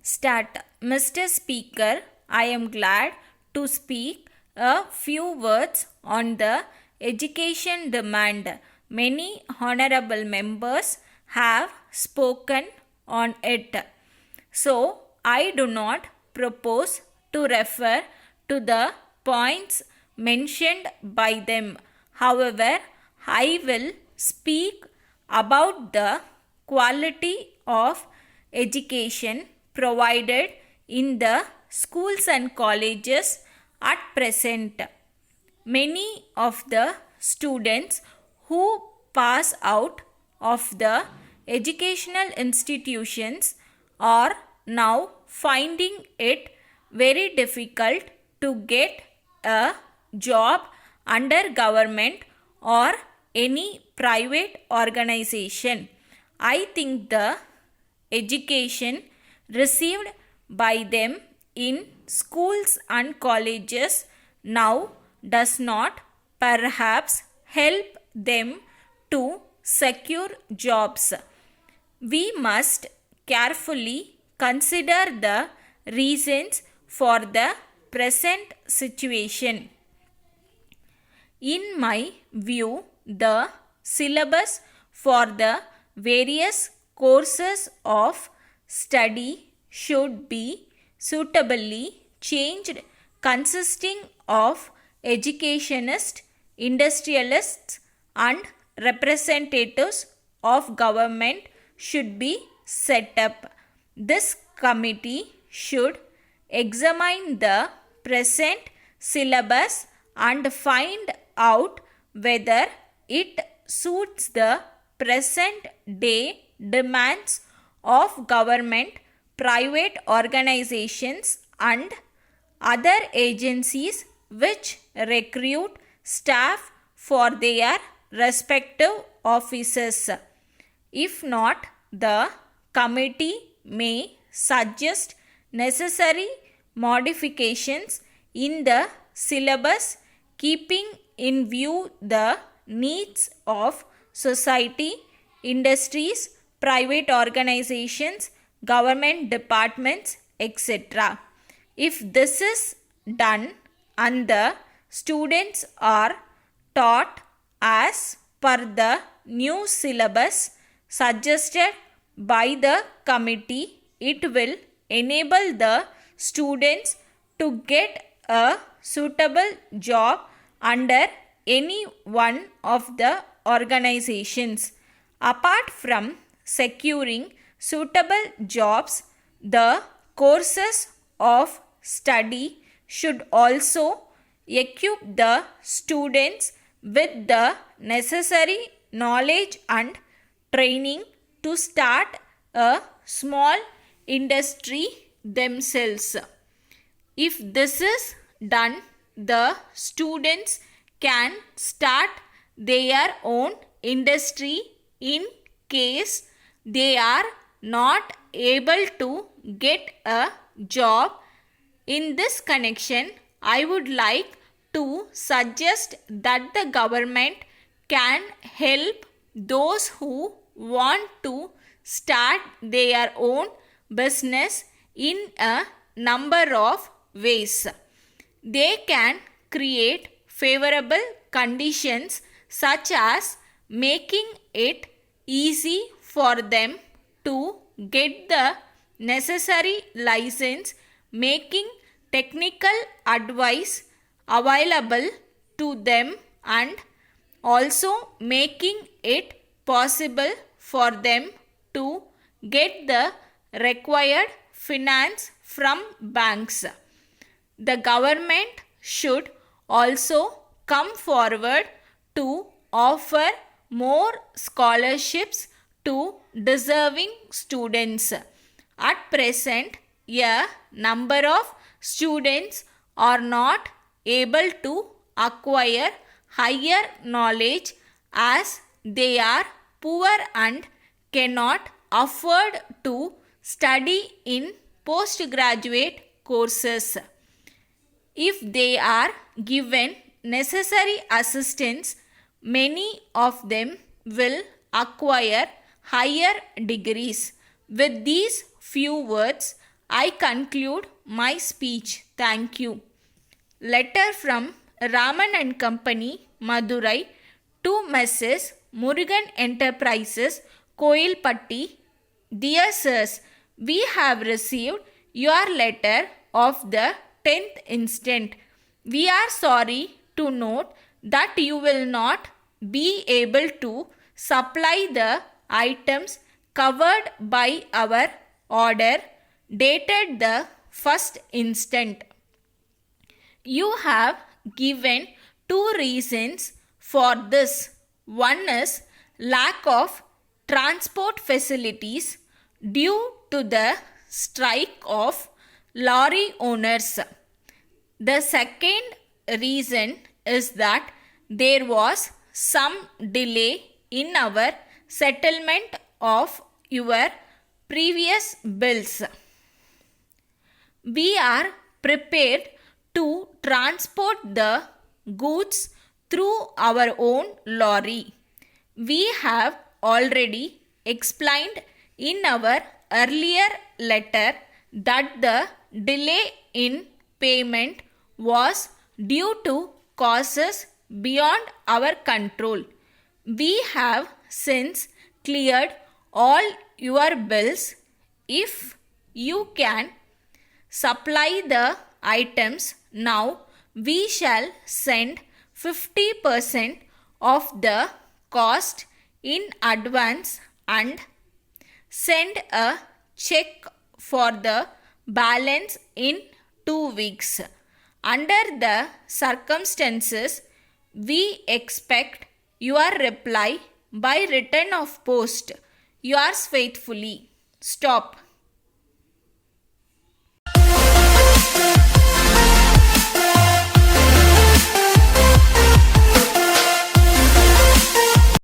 Start. Mr. Speaker, I am glad to speak a few words on the education demand. Many honorable members have spoken on it. So, I do not propose to refer to the points mentioned by them. However, I will speak about the quality of education provided in the schools and colleges at present. Many of the students who pass out of the educational institutions are now finding it very difficult to get a job under government or any private organization. I think the education received by them in schools and colleges now does not perhaps help them to secure jobs. We must carefully consider the reasons for the present situation. In my view, the syllabus for the various courses of study should be suitably changed, consisting of educationists, industrialists, and representatives of government should be set up. This committee should examine the present syllabus and find out whether it suits the present day demands of government, private organizations, and other agencies which recruit staff for their respective offices. If not, the committee may suggest necessary modifications in the syllabus, keeping in view the needs of society, industries, private organizations, government departments, etc. If this is done and the students are taught as per the new syllabus suggested by the committee, it will enable the students to get a suitable job under any one of the organizations. Apart from securing suitable jobs, the courses of study should also equip the students with the necessary knowledge and training to start a small industry themselves. If this is done, the students can start their own industry in case they are not able to get a job. In this connection, I would like to suggest that the government can help those who want to start their own business in a number of ways. They can create favorable conditions such as making it easy for them to get the necessary license, making technical advice available to them, and also making it possible for them to get the required finance from banks. The government should also come forward to offer more scholarships to deserving students. At present, a number of students are not able to acquire higher knowledge as they are poor and cannot afford to study in postgraduate courses. If they are given necessary assistance, many of them will acquire higher degrees. With these few words, I conclude my speech. Thank you. Letter from Raman and Company, Madurai, to Messrs. Murugan Enterprises, Koilpatti. Dear Sirs, we have received your letter of the 10th instant. We are sorry to note that you will not be able to supply the items covered by our order dated the 1st instant. You have given two reasons for this. One is lack of transport facilities due to the strike of lorry owners. The second reason is that there was some delay in our settlement of your previous bills. We are prepared to transport the goods through our own lorry. We have already explained in our earlier letter that the delay in payment was due to causes beyond our control. We have since cleared all your bills. If you can supply the items now, we shall send 50% of the cost in advance and send a check for the balance in 2 weeks. Under the circumstances, we expect your reply by return of post. Yours faithfully. Stop.